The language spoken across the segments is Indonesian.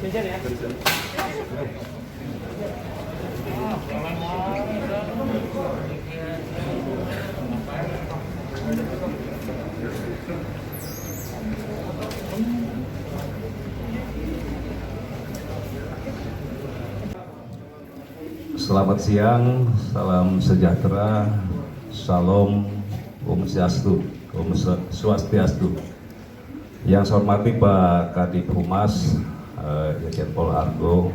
Selamat siang, salam sejahtera, salam, Om Swastiastu. Yang saya hormati Pak Kadif Humas, Irjen Pol Argo,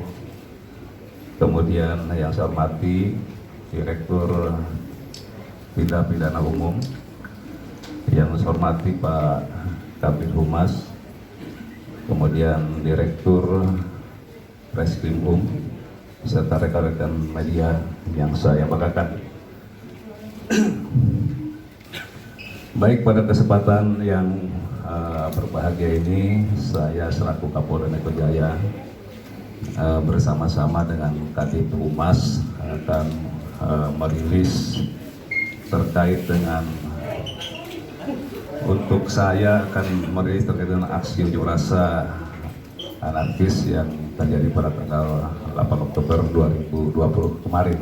kemudian yang saya hormati Direktur Tindak Pidana Umum, yang saya hormati Pak Kadif Humas, kemudian Direktur Reskrimum, serta rekan-rekan media yang saya banggakan. Baik, pada kesempatan yang berbahagia ini, saya selaku Kapolda Metro Jaya bersama-sama dengan Kadif Humas akan merilis terkait dengan, untuk saya akan merilis terkait dengan aksi unjuk rasa anarkis yang terjadi pada tanggal 8 Oktober 2020 kemarin.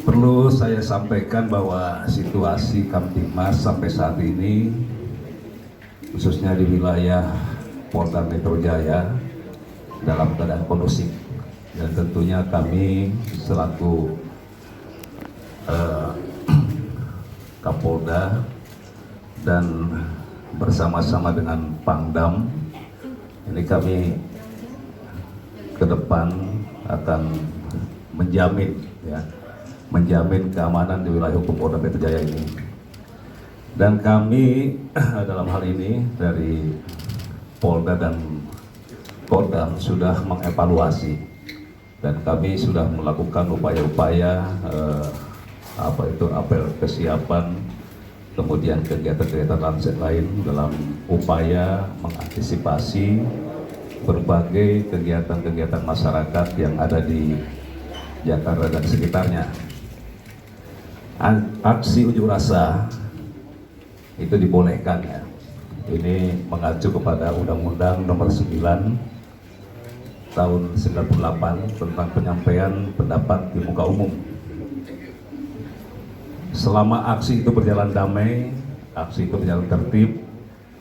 Perlu saya sampaikan bahwa situasi Kamtibmas sampai saat ini, khususnya di wilayah Polda Metro Jaya, dalam keadaan kondusif. Dan tentunya kami selaku Kapolda dan bersama-sama dengan Pangdam, ini kami ke depan akan menjamin keamanan di wilayah hukum Polda Metro Jaya ini. Dan kami dalam hal ini dari Polda dan Kodam sudah mengevaluasi, dan kami sudah melakukan upaya-upaya apel kesiapan, kemudian kegiatan-kegiatan lain dalam upaya mengantisipasi berbagai kegiatan-kegiatan masyarakat yang ada di Jakarta dan sekitarnya. Aksi unjuk rasa itu dibolehkan, ya. Ini mengacu kepada Undang-Undang Nomor 9 Tahun 98 tentang penyampaian pendapat di muka umum. Selama aksi itu berjalan damai, aksi itu berjalan tertib,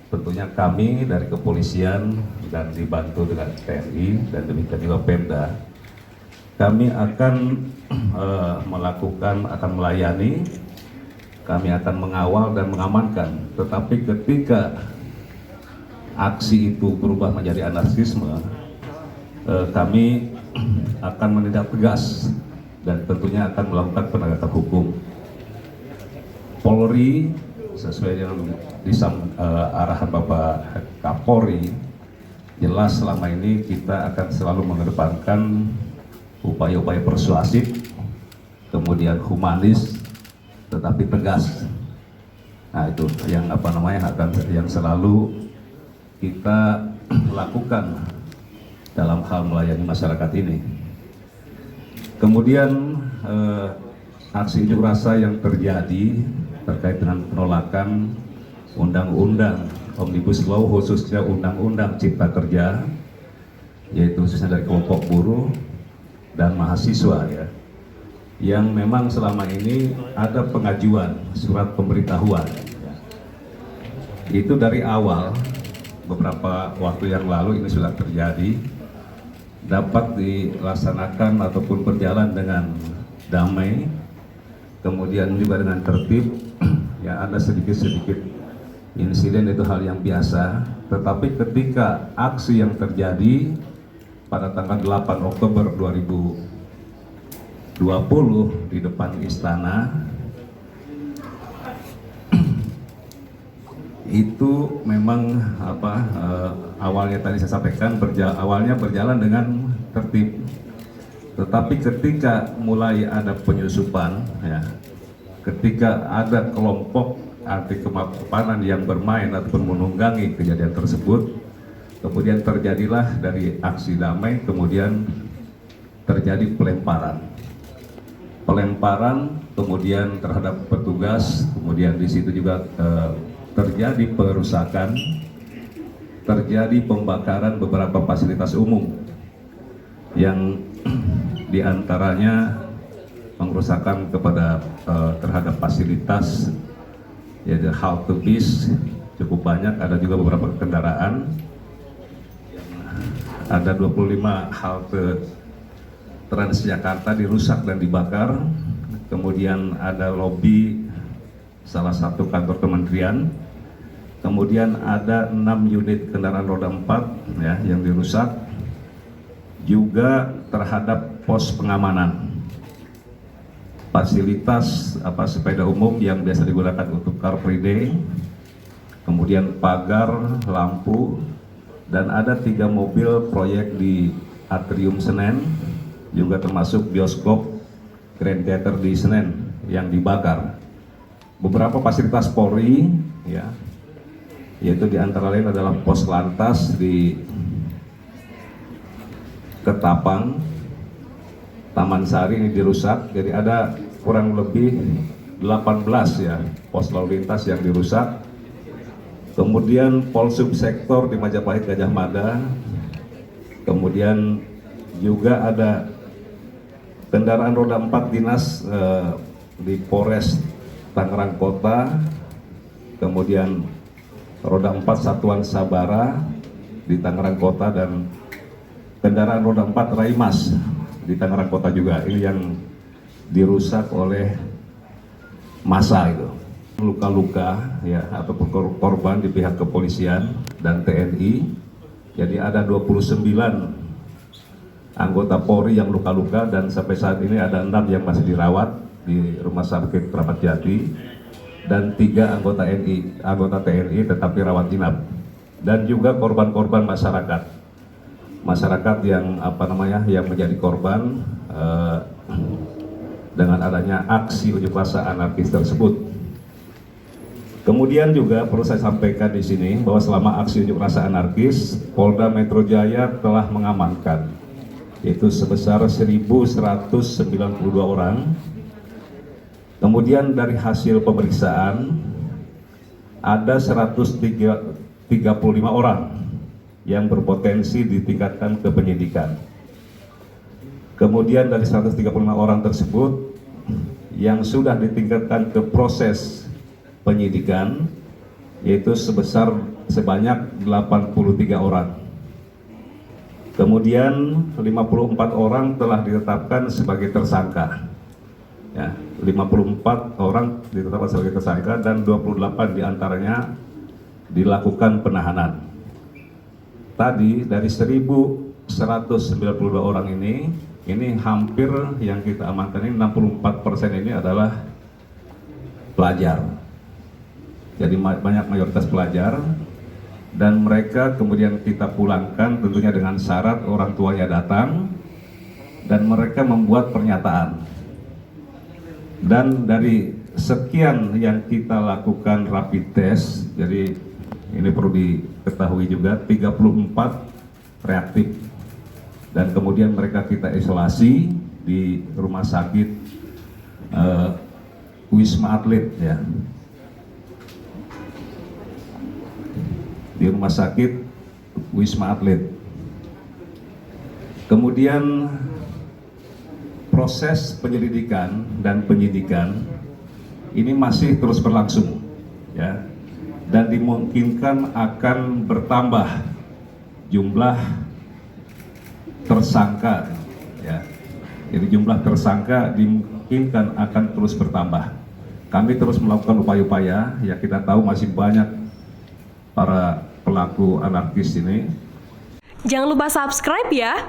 tentunya kami dari kepolisian dan dibantu dengan TNI dan demikian juga Pemda, kami akan akan melayani, kami akan mengawal dan mengamankan. Tetapi ketika aksi itu berubah menjadi anarkisme, kami akan menindak tegas dan tentunya akan melakukan penegakan hukum. Polri sesuai dengan arahan Bapak Kapolri, jelas selama ini kita akan selalu mengedepankan upaya-upaya persuasif, kemudian humanis, tetapi tegas. Nah, itu yang yang selalu kita lakukan dalam hal melayani masyarakat ini. Kemudian aksi unjuk rasa yang terjadi terkait dengan penolakan Undang-Undang Omnibus Law, khususnya Undang-Undang Cipta Kerja, yaitu khususnya dari kelompok buruh dan mahasiswa, ya, yang memang selama ini ada pengajuan surat pemberitahuan, ya. Itu dari awal, beberapa waktu yang lalu ini sudah terjadi, dapat dilaksanakan ataupun berjalan dengan damai, kemudian juga dengan tertib. Ya, ada sedikit-sedikit insiden, itu hal yang biasa. Tetapi ketika aksi yang terjadi pada tanggal 8 Oktober 2020 di depan istana, itu memang awalnya tadi saya sampaikan awalnya berjalan dengan tertib. Tetapi ketika mulai ada penyusupan, ya, ketika ada kelompok anti kemapanan yang bermain ataupun menunggangi kejadian tersebut, kemudian terjadilah dari aksi damai, kemudian terjadi pelemparan kemudian terhadap petugas, kemudian di situ juga terjadi perusakan, terjadi pembakaran beberapa fasilitas umum yang diantaranya pengerusakan terhadap fasilitas, yaitu halte bis cukup banyak, ada juga beberapa kendaraan, ada 25 halte Transjakarta dirusak dan dibakar, kemudian ada lobi salah satu kantor kementerian, kemudian ada 6 unit kendaraan roda 4 ya, yang dirusak, juga terhadap pos pengamanan fasilitas sepeda umum yang biasa digunakan untuk Car Free Day, kemudian pagar, lampu, dan ada 3 mobil proyek di Atrium Senen, juga termasuk bioskop Grand Theater di Senen yang dibakar. Beberapa fasilitas Polri, ya, yaitu diantara lain adalah pos lantas di Ketapang, Taman Sari ini dirusak, jadi ada kurang lebih 18 ya pos lalu lintas yang dirusak. Kemudian Polsub sektor di Majapahit Gajah Mada, kemudian juga ada kendaraan roda 4 dinas di Polres Tangerang Kota, kemudian roda 4 Satuan Sabara di Tangerang Kota, dan kendaraan roda 4 Raimas di Tangerang Kota juga. Ini yang dirusak oleh massa itu. Luka-luka ya, atau korban di pihak kepolisian dan TNI. Jadi ada 29 anggota Polri yang luka-luka, dan sampai saat ini ada 6 yang masih dirawat di Rumah Sakit Kramat Jati, dan 3 anggota TNI tetapi rawat inap, dan juga korban-korban masyarakat yang yang menjadi korban dengan adanya aksi unjuk rasa anarkis tersebut. Kemudian juga perlu saya sampaikan di sini bahwa selama aksi unjuk rasa anarkis, Polda Metro Jaya telah mengamankan yaitu sebesar 1.192 orang. Kemudian dari hasil pemeriksaan ada 135 orang yang berpotensi ditingkatkan ke penyidikan. Kemudian dari 135 orang tersebut yang sudah ditingkatkan ke proses penyidikan yaitu sebanyak 83 orang. Kemudian 54 orang telah ditetapkan sebagai tersangka. Ya, 54 orang ditetapkan sebagai tersangka dan 28 diantaranya dilakukan penahanan. Tadi dari 1.192 orang ini hampir yang kita amankan ini 64% ini adalah pelajar. Jadi banyak mayoritas pelajar, dan mereka kemudian kita pulangkan tentunya dengan syarat orang tuanya datang dan mereka membuat pernyataan. Dan dari sekian yang kita lakukan rapid test, jadi ini perlu diketahui juga 34 reaktif, dan kemudian mereka kita isolasi di rumah sakit Wisma Atlet ya, di rumah sakit Wisma Atlet. Kemudian proses penyelidikan dan penyidikan ini masih terus berlangsung ya, dan dimungkinkan akan bertambah jumlah tersangka ya. Jadi jumlah tersangka dimungkinkan akan terus bertambah. Kami terus melakukan upaya-upaya ya, kita tahu masih banyak para pelaku anarkis ini. Jangan lupa subscribe ya.